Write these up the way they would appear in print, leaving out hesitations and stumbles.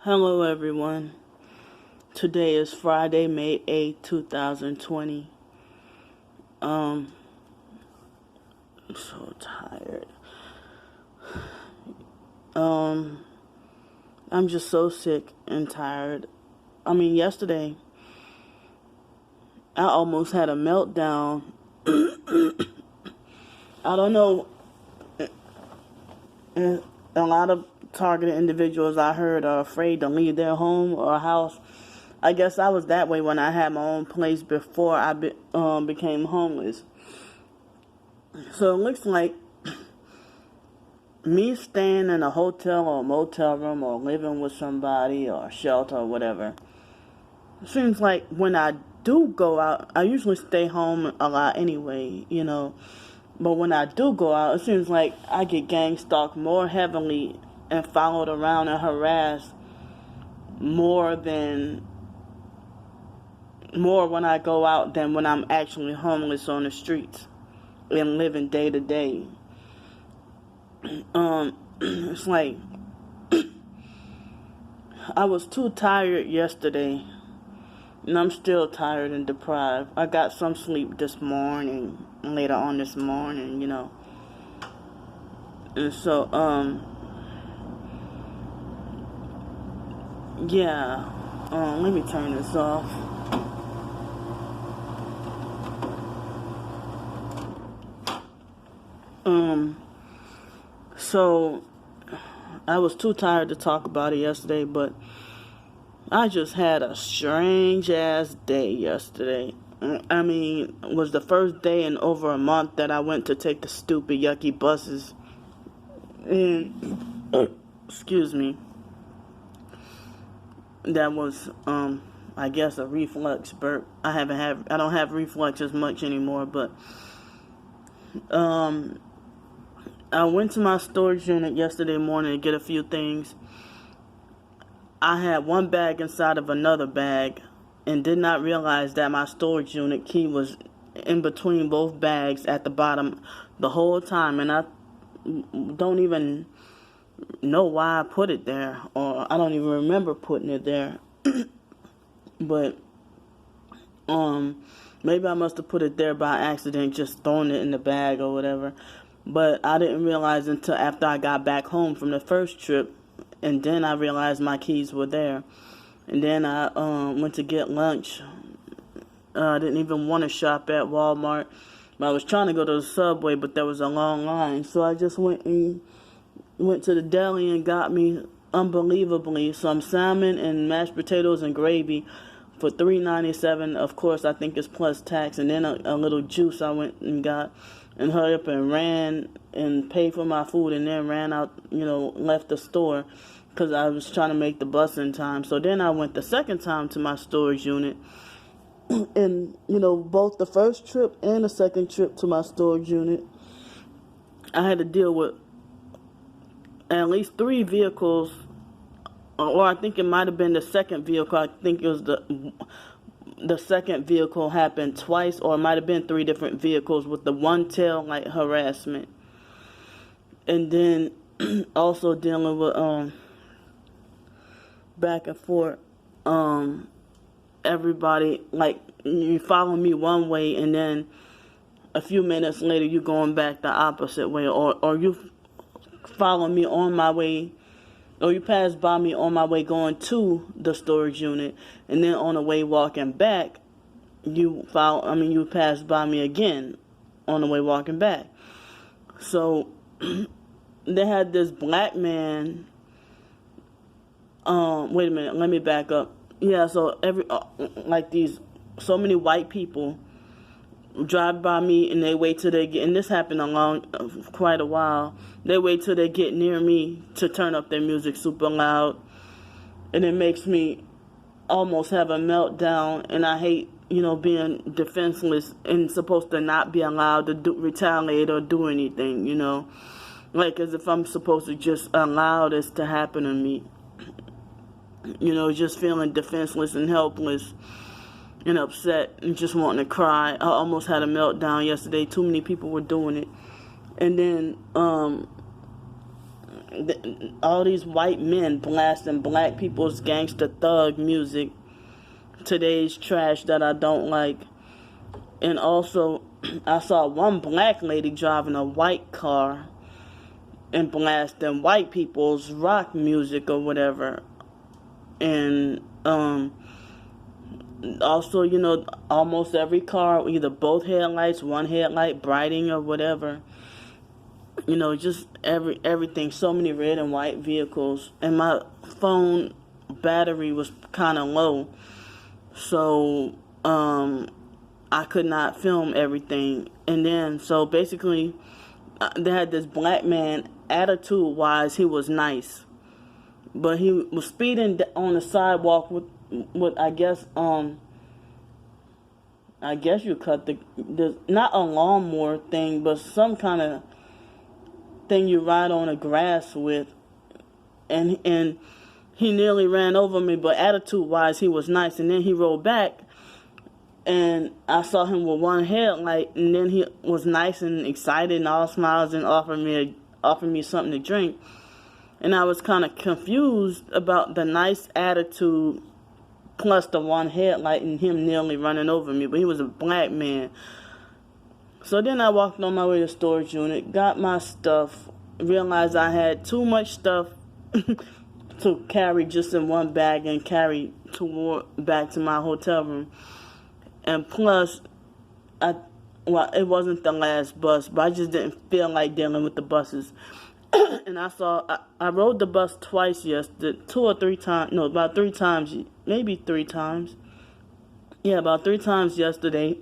Hello everyone. Today is Friday, May 8th, 2020. I'm so tired. I'm just so sick and tired. Yesterday I almost had a meltdown. I don't know. A lot of targeted individuals I heard are afraid to leave their home or house. I guess I was that way when I had my own place before I became homeless. So it looks like me staying in a hotel or a motel room or living with somebody or a shelter or whatever, it seems like when I do go out, I usually stay home a lot anyway, But when I do go out, it seems like I get gang stalked more heavily and followed around and harassed more when I go out than when I'm actually homeless on the streets and living day to day. It's like I was too tired yesterday, and I'm still tired and deprived. I got some sleep this morning, later on this morning, And so, let me turn this off. So I was too tired to talk about it yesterday, but I just had a strange ass day yesterday. It was the first day in over a month that I went to take the stupid yucky buses. And excuse me. That was I guess a reflux burp. I don't have reflux as much anymore, but I went to my storage unit yesterday morning to get a few things. I had one bag inside of another bag and did not realize that my storage unit key was in between both bags at the bottom the whole time, and I don't even know why I put it there, or I don't even remember putting it there. But maybe I must have put it there by accident, just throwing it in the bag or whatever. But I didn't realize until after I got back home from the first trip, and then I realized my keys were there. And then I went to get lunch. I didn't even want to shop at Walmart. I was trying to go to the Subway, but there was a long line. So I just went to the deli and got me, unbelievably, some salmon and mashed potatoes and gravy for $3.97. Of course, I think it's plus tax. And then a little juice I went and got, and hurried up and ran and paid for my food, and then ran out, left the store because I was trying to make the bus in time. So then I went the second time to my storage unit. And, both the first trip and the second trip to my storage unit, I had to deal with at least 3 vehicles, or I think it might have been the second vehicle. I think it was the second vehicle happened twice, or it might have been 3 different vehicles with the one tail light harassment. And then also dealing with back and forth, everybody, like, you follow me one way and then a few minutes later you going back the opposite way, or you follow me on my way, or you pass by me on my way going to the storage unit, and then on the way walking back, you pass by me again on the way walking back. So they had this black man. Wait a minute, let me back up. Yeah, so so many white people drive by me and they wait till they get, and this happened quite a while. They wait till they get near me to turn up their music super loud, and it makes me almost have a meltdown. And I hate, being defenseless and supposed to not be allowed to retaliate or do anything, like as if I'm supposed to just allow this to happen to me. Just feeling defenseless and helpless and upset and just wanting to cry. I almost had a meltdown yesterday. Too many people were doing it. And then all these white men blasting black people's gangster thug music. Today's trash that I don't like. And also, I saw one black lady driving a white car and blasting white people's rock music or whatever. And also, almost every car, either both headlights, one headlight brighting or whatever. Just everything. So many red and white vehicles. And my phone battery was kind of low. So, I could not film everything. And then, so basically, they had this black man, attitude-wise, he was nice. But he was speeding on the sidewalk with I guess you cut the not a lawnmower thing, but some kind of thing you ride on the grass with, and he nearly ran over me, but attitude-wise, he was nice. And then he rolled back, and I saw him with one headlight, and then he was nice and excited and all smiles and offered me something to drink. And I was kind of confused about the nice attitude plus the one headlight and him nearly running over me, but he was a black man. So then I walked on my way to the storage unit, got my stuff, realized I had too much stuff to carry just in one bag and carry back to my hotel room. And plus, it wasn't the last bus, but I just didn't feel like dealing with the buses. And I rode the bus twice yesterday, about 3 times, maybe 3 times. Yeah, about 3 times yesterday.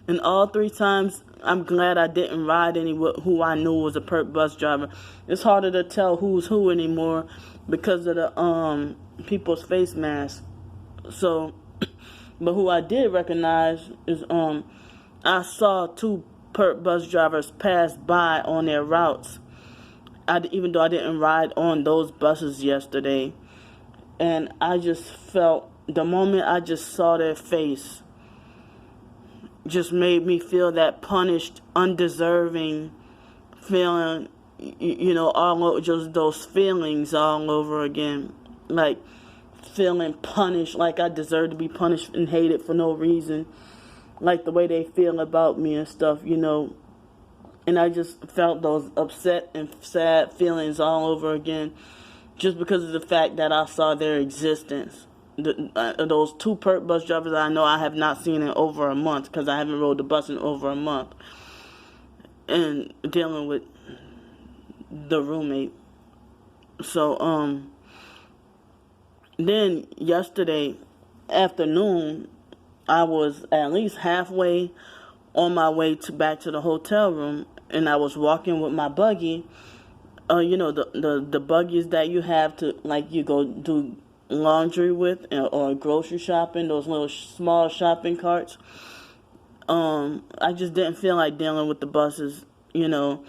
And all 3 times, I'm glad I didn't ride who I knew was a perp bus driver. It's harder to tell who's who anymore because of the people's face masks. So, but who I did recognize is I saw 2 perp bus drivers pass by on their routes. Even though I didn't ride on those buses yesterday. And I just felt, the moment I just saw their face, just made me feel that punished, undeserving feeling, all over, just those feelings all over again. Like, feeling punished, like I deserve to be punished and hated for no reason. Like the way they feel about me and stuff, And I just felt those upset and sad feelings all over again just because of the fact that I saw their existence. Those 2 perp bus drivers I know I have not seen in over a month because I haven't rode the bus in over a month. And dealing with the roommate. So, then yesterday afternoon, I was at least halfway on my way back to the hotel room, and I was walking with my buggy. The buggies that you have to, like, you go do laundry with or grocery shopping, those little small shopping carts. I just didn't feel like dealing with the buses, and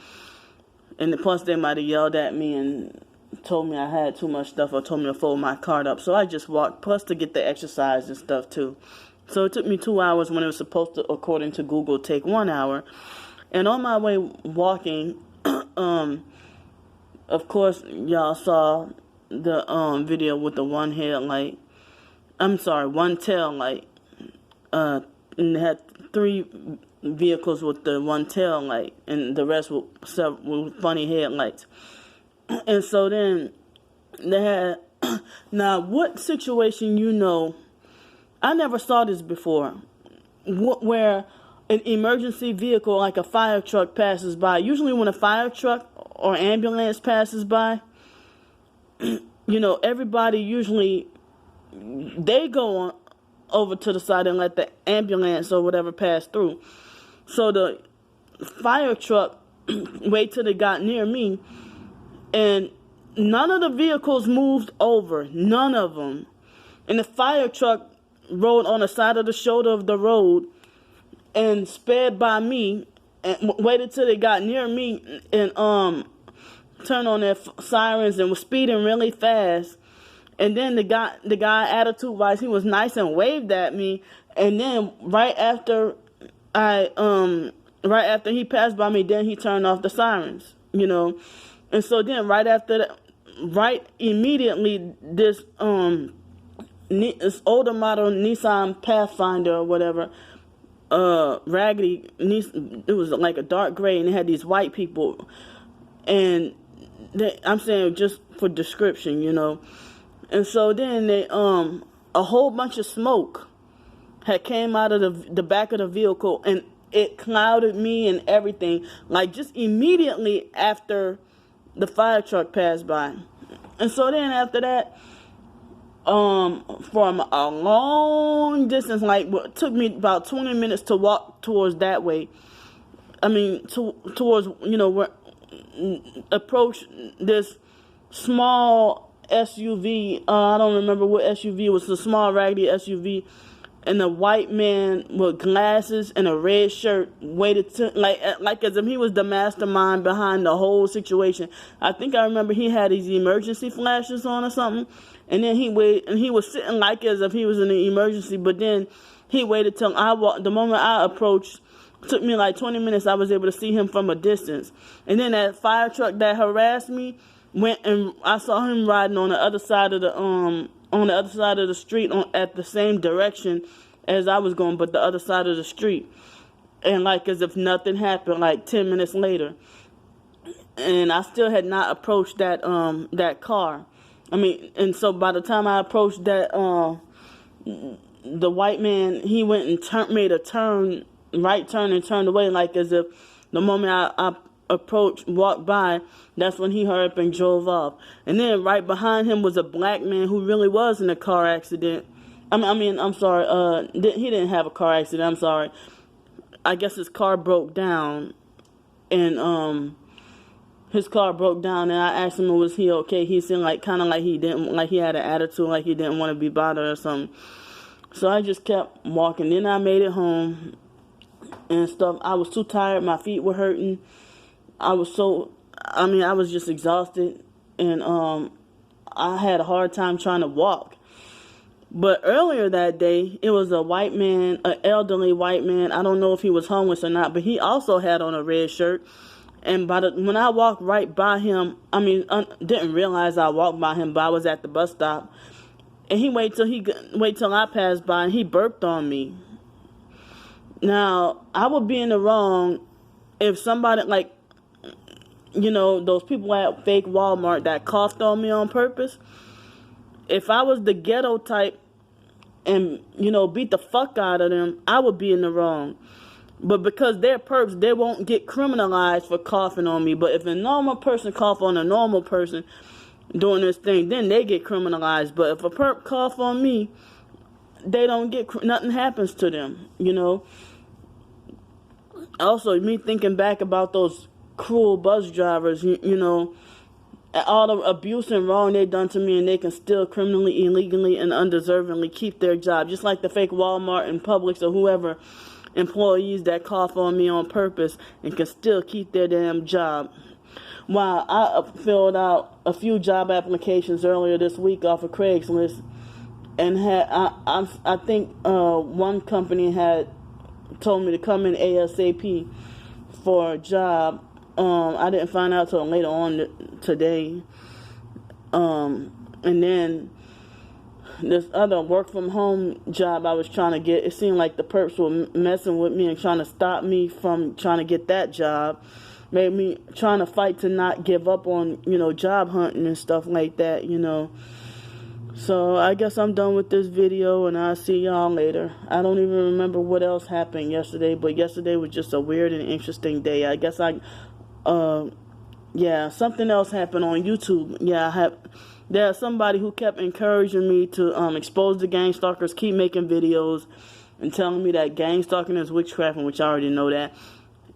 plus they might have yelled at me and told me I had too much stuff or told me to fold my cart up. So I just walked, plus to get the exercise and stuff too. So it took me 2 hours when it was supposed to, according to Google, take 1 hour. And on my way walking, of course, y'all saw the video with the one tail light. And it had 3 vehicles with the one tail light, and the rest with funny headlights. And so then they had, now what situation I never saw this before, where an emergency vehicle like a fire truck passes by. Usually when a fire truck or ambulance passes by, everybody usually, they go over to the side and let the ambulance or whatever pass through. So the fire truck wait till they got near me, and none of the vehicles moved over, none of them. And the fire truck rode on the side of the shoulder of the road and sped by me and waited till they got near me and turned on their sirens and was speeding really fast. And then the guy attitude-wise, he was nice and waved at me. And then right after he passed by me, then he turned off the sirens, And And so then right after that, right immediately, this older model Nissan Pathfinder or whatever, raggedy, it was like a dark gray, and it had these white people, and I'm saying just for description, you know. And so then they a whole bunch of smoke had came out of the back of the vehicle, and it clouded me and everything, like just immediately after the fire truck passed by. And so then after that, from a long distance, like it took me about 20 minutes to walk towards that way. I mean, towards, you know, where approach this small SUV. I don't remember what SUV it was. A small raggedy SUV, and a white man with glasses and a red shirt waited to, like as if he was the mastermind behind the whole situation. I think I remember he had these emergency flashes on or something, and then he waited, and he was sitting like as if he was in an emergency. But then he waited till I walked. The moment I approached, it took me like 20 minutes. I was able to see him from a distance, and then that fire truck that harassed me went, and I saw him riding on the other side of the street at the same direction as I was going, but the other side of the street. And like as if nothing happened, like 10 minutes later. And I still had not approached that car. I mean, and so by the time I approached that, the white man, he went and made a right turn and turned away, like as if the moment I walked by, that's when he hurried up and drove off. And then right behind him was a black man who really was in a car accident. I'm sorry, he didn't have a car accident, I'm sorry. I guess his car broke down, and and I asked him, was he okay? He seemed like kind of like he had an attitude, like he didn't want to be bothered or something. So I just kept walking. Then I made it home and stuff. I was too tired. My feet were hurting. I was just exhausted, and I had a hard time trying to walk. But earlier that day, it was a white man, an elderly white man. I don't know if he was homeless or not, but he also had on a red shirt. And when I walked right by him, didn't realize I walked by him, but I was at the bus stop. And he wait till I passed by, and he burped on me. Now, I would be in the wrong if somebody, like, you know, those people at fake Walmart that coughed on me on purpose. If I was the ghetto type and, you know, beat the fuck out of them, I would be in the wrong. But because they're perps, they won't get criminalized for coughing on me. But if a normal person cough on a normal person doing this thing, then they get criminalized. But if a perp cough on me, they don't get, nothing happens to them, you know. Also, me thinking back about those cruel bus drivers, you know, all the abuse and wrong they done to me, and they can still criminally, illegally, and undeservingly keep their job, just like the fake Walmart and Publix or whoever employees that cough on me on purpose and can still keep their damn job. While I filled out a few job applications earlier this week off of Craigslist, and I think one company had told me to come in ASAP for a job. I didn't find out till later on today. And then this other work from home job I was trying to get, it seemed like the perps were messing with me and trying to stop me from trying to get that job. Made me trying to fight to not give up on, you know, job hunting and stuff like that, you know. So I guess I'm done with this video, and I'll see y'all later. I don't even remember what else happened yesterday, but yesterday was just a weird and interesting day. I guess something else happened on YouTube. There's somebody who kept encouraging me to expose the gang stalkers, keep making videos, and telling me that gang stalking is witchcraft, which I already know that.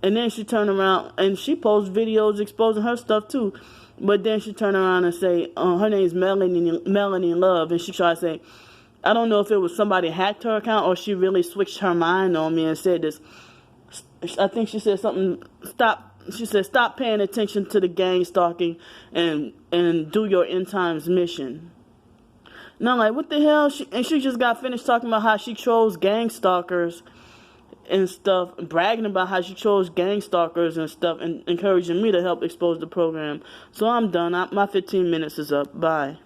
And then she turned around and she posts videos exposing her stuff too. But then she turned around and say, her name's Melanie Love, and she tried to say, I don't know if it was somebody hacked her account or she really switched her mind on me and said this. I think she said something, stop paying attention to the gang stalking and do your end times mission. And I'm like, what the hell? And she just got finished talking about how she trolls gang stalkers and stuff, bragging about how she chose gang stalkers and stuff, and encouraging me to help expose the program. So I'm done. My 15 minutes is up. Bye.